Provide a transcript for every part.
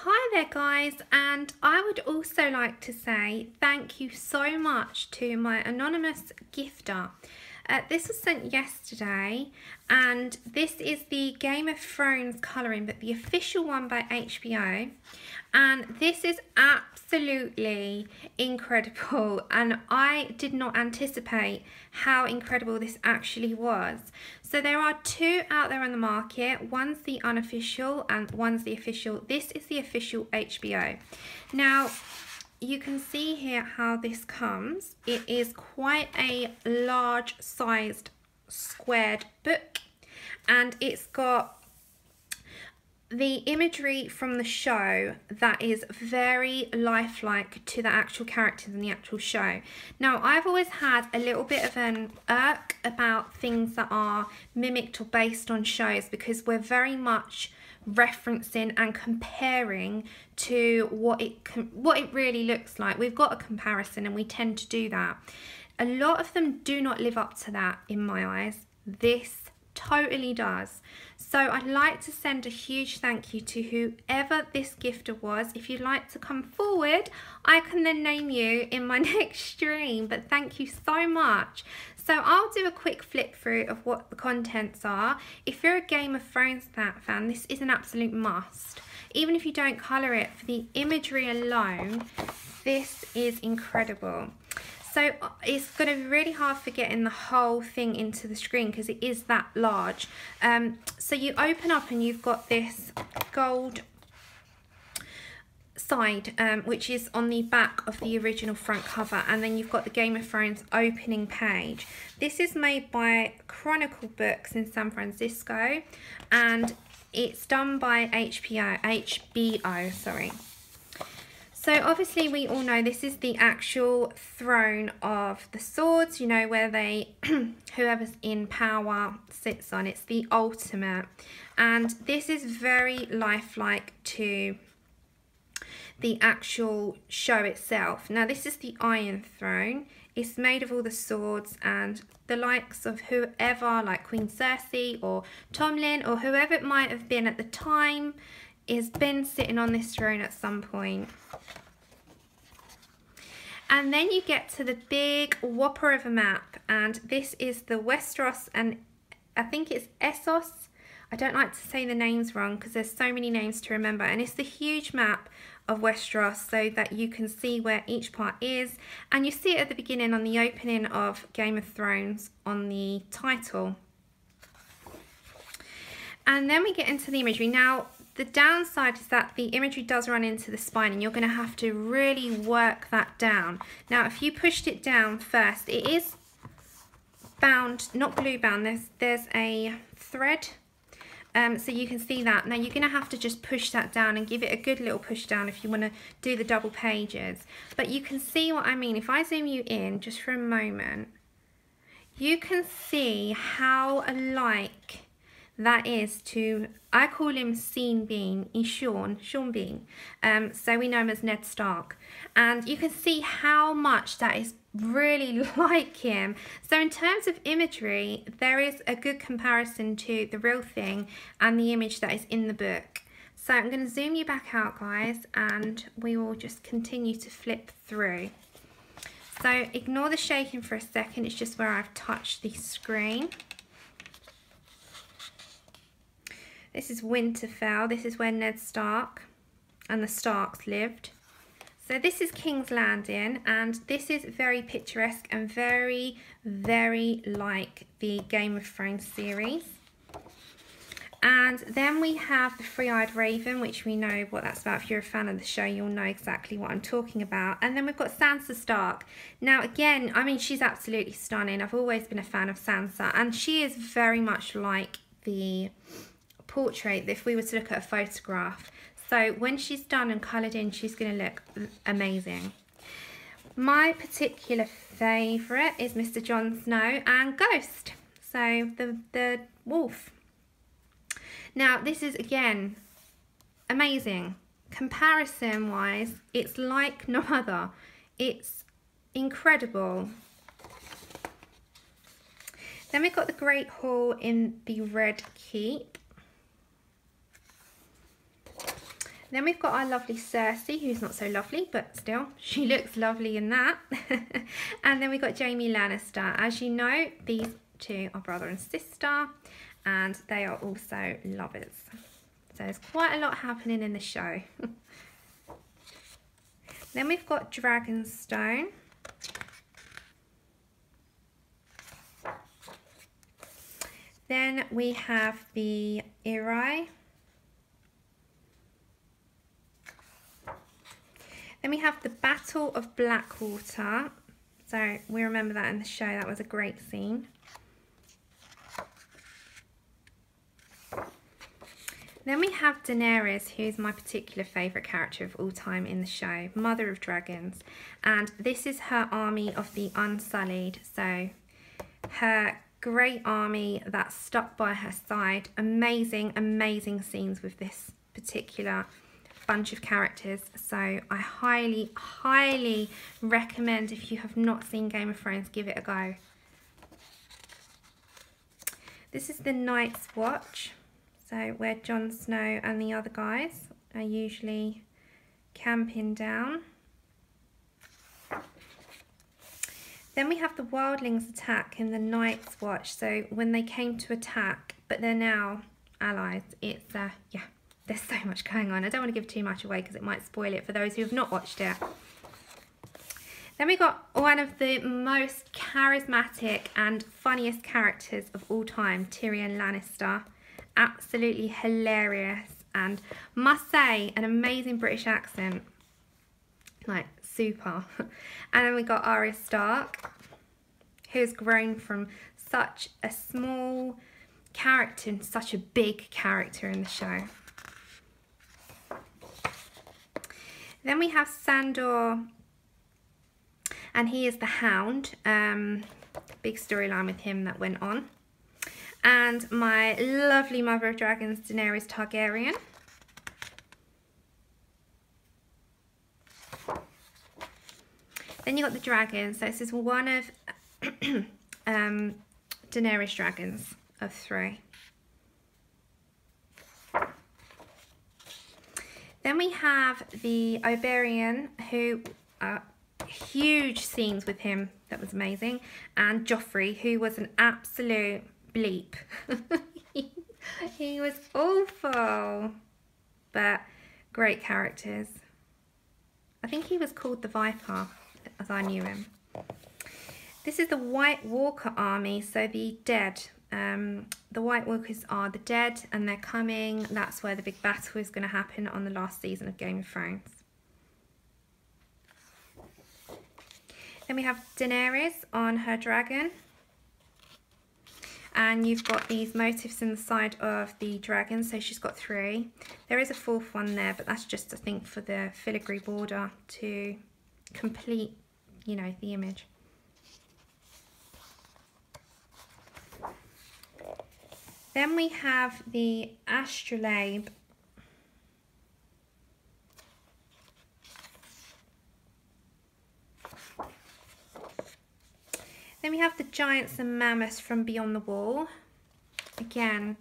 Hi there guys, and I would also like to say thank you so much to my anonymous gifter. This was sent yesterday, and this is the Game of Thrones colouring, but the official one by HBO, and this is absolutely incredible, and I did not anticipate how incredible this actually was. So there are two out there on the market. One's the unofficial and one's the official. This is the official HBO. Now you can see here how this comes. It is quite a large sized squared book, and it's got the imagery from the show that is very lifelike to the actual characters in the actual show. Now, I've always had a little bit of an irk about things that are mimicked or based on shows, because we're very much referencing and comparing to what it really looks like. We've got a comparison and we tend to do that. A lot of them do not live up to that in my eyes. This totally does. So I'd like to send a huge thank you to whoever this gifter was. If you'd like to come forward, I can then name you in my next stream, but thank you so much. So I'll do a quick flip through of what the contents are. If you're a Game of Thrones fan, this is an absolute must. Even if you don't colour it, for the imagery alone, this is incredible. So it's going to be really hard for getting the whole thing into the screen because it is that large. So you open up and you've got this gold side, which is on the back of the original front cover, and then you've got the Game of Thrones opening page. This is made by Chronicle Books in San Francisco, and it's done by HBO, sorry. So obviously we all know this is the actual throne of the swords, you know, where they, whoever's in power sits on. It's the ultimate. And this is very lifelike to the actual show itself. Now this is the Iron Throne. It's made of all the swords, and the likes of whoever, like Queen Cersei or Tomlin or whoever it might have been at the time, has been sitting on this throne at some point. And then you get to the big whopper of a map, and this is the Westeros, and I think it's Essos. I don't like to say the names wrong because there's so many names to remember, and it's the huge map of Westeros so that you can see where each part is, and you see it at the beginning on the opening of Game of Thrones on the title. And then we get into the imagery. Now, the downside is that the imagery does run into the spine, and you're going to have to really work that down. Now, if you pushed it down first, it is bound, not glue bound. There's a thread, so you can see that. Now, you're going to have to just push that down and give it a good little push down if you want to do the double pages. But you can see what I mean. If I zoom you in just for a moment, you can see how alike that is to, I call him Sean Bean, Sean Bean, so we know him as Ned Stark, and you can see how much that is really like him. So in terms of imagery, there is a good comparison to the real thing and the image that is in the book. So I'm going to zoom you back out, guys, and we will just continue to flip through. So ignore the shaking for a second, it's just where I've touched the screen. This is Winterfell. This is where Ned Stark and the Starks lived. So this is King's Landing, and this is very picturesque and very, very like the Game of Thrones series. And then we have the Three-Eyed Raven, which we know what that's about. If you're a fan of the show, you'll know exactly what I'm talking about. And then we've got Sansa Stark. Now, again, I mean, she's absolutely stunning. I've always been a fan of Sansa, and she is very much like the portrait if we were to look at a photograph. So when she's done and coloured in, she's going to look amazing. My particular favourite is Mr. Jon Snow and Ghost, so the wolf. Now this is again amazing. Comparison wise, it's like no other. It's incredible. Then we've got the Great Hall in the Red Keep. Then we've got our lovely Cersei, who's not so lovely, but still, she looks lovely in that. And then we've got Jaime Lannister. As you know, these two are brother and sister, and they are also lovers. So there's quite a lot happening in the show. Then we've got Dragonstone. Then we have the Eri. Then we have the Battle of Blackwater. So we remember that in the show. That was a great scene. Then we have Daenerys, who's my particular favourite character of all time in the show, Mother of Dragons. And this is her army of the Unsullied. So her great army that's stuck by her side. Amazing, amazing scenes with this particular bunch of characters. So I highly, highly recommend, if you have not seen Game of Thrones, give it a go. This is the Night's Watch. So where Jon Snow and the other guys are usually camping down. Then we have the Wildlings Attack in the Night's Watch. So when they came to attack, but they're now allies. It's, yeah, there's so much going on. I don't want to give too much away because it might spoil it for those who have not watched it. Then we got one of the most charismatic and funniest characters of all time, Tyrion Lannister. Absolutely hilarious, and must say, an amazing British accent. Like, super. And then we got Arya Stark, who's grown from such a small character and such a big character in the show. Then we have Sandor, and he is the Hound. Big storyline with him that went on. And my lovely Mother of Dragons, Daenerys Targaryen. Then you got the dragons. So this is one of Daenerys' dragons of 3. Then we have the Oberyn, who huge scenes with him. That was amazing. And Joffrey, who was an absolute bleep. He was awful, but great characters. I think he was called the Viper, as I knew him. This is the White Walker army, so the dead. The White Walkers are the dead, and they're coming. That's where the big battle is going to happen on the last season of Game of Thrones. Then we have Daenerys on her dragon. And you've got these motifs in the side of the dragon, so she's got 3. There is a 4th one there, but that's just, I think, for the filigree border to complete, you know, the image. Then we have the astrolabe. Then we have the giants and mammoths from Beyond the Wall. Again,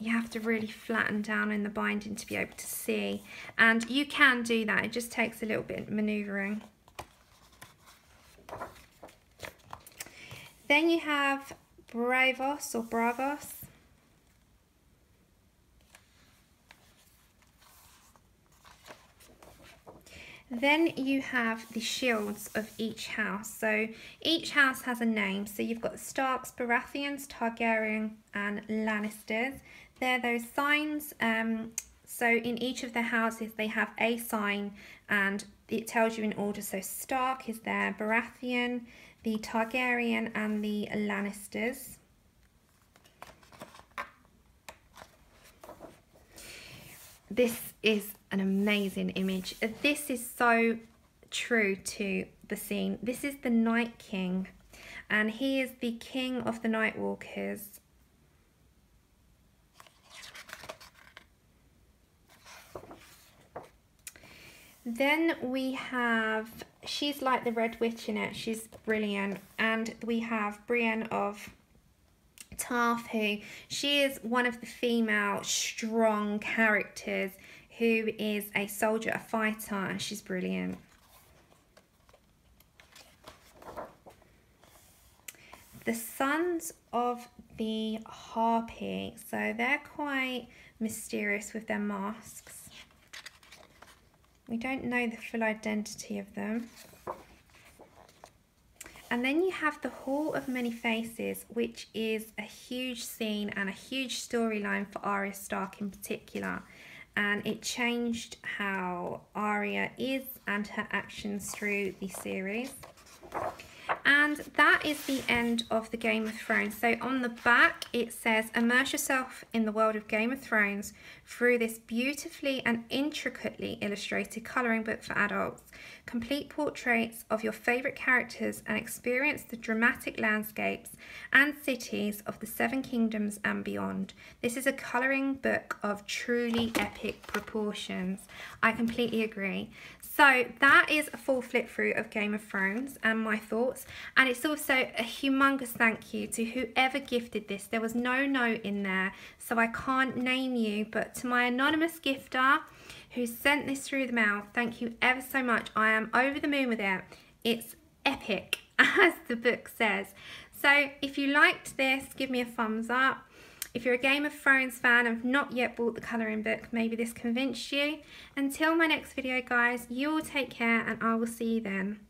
you have to really flatten down in the binding to be able to see. And you can do that, it just takes a little bit of manoeuvring. Then you have Bravos or Bravos. Then you have the shields of each house. So each house has a name. So you've got the Starks, Baratheons, Targaryen and Lannisters. They're those signs. So in each of their houses they have a sign and it tells you in order. So Stark is there, Baratheon, the Targaryen and the Lannisters. This is an amazing image. This is so true to the scene. This is the Night King, and he is the king of the Night Walkers. Then we have, she's like the Red Witch in it. She's brilliant. And we have Brienne of Tarth, who she is one of the female strong characters who is a soldier, a fighter, and she's brilliant. The Sons of the Harpy. So they're quite mysterious with their masks. We don't know the full identity of them. And then you have the Hall of Many Faces, which is a huge scene and a huge storyline for Arya Stark in particular. And it changed how Arya is and her actions through the series. And that is the end of the Game of Thrones. So on the back it says, immerse yourself in the world of Game of Thrones through this beautifully and intricately illustrated colouring book for adults. Complete portraits of your favourite characters and experience the dramatic landscapes and cities of the Seven Kingdoms and beyond. This is a colouring book of truly epic proportions. I completely agree. So that is a full flip through of Game of Thrones and my thoughts. And it's also a humongous thank you to whoever gifted this. There was no note in there, so I can't name you, but to my anonymous gifter who sent this through the mail, thank you ever so much. I am over the moon with it. It's epic, as the book says. So if you liked this, give me a thumbs up. If you're a Game of Thrones fan and have not yet bought the colouring book, maybe this convinced you. Until my next video, guys, you all take care and I will see you then.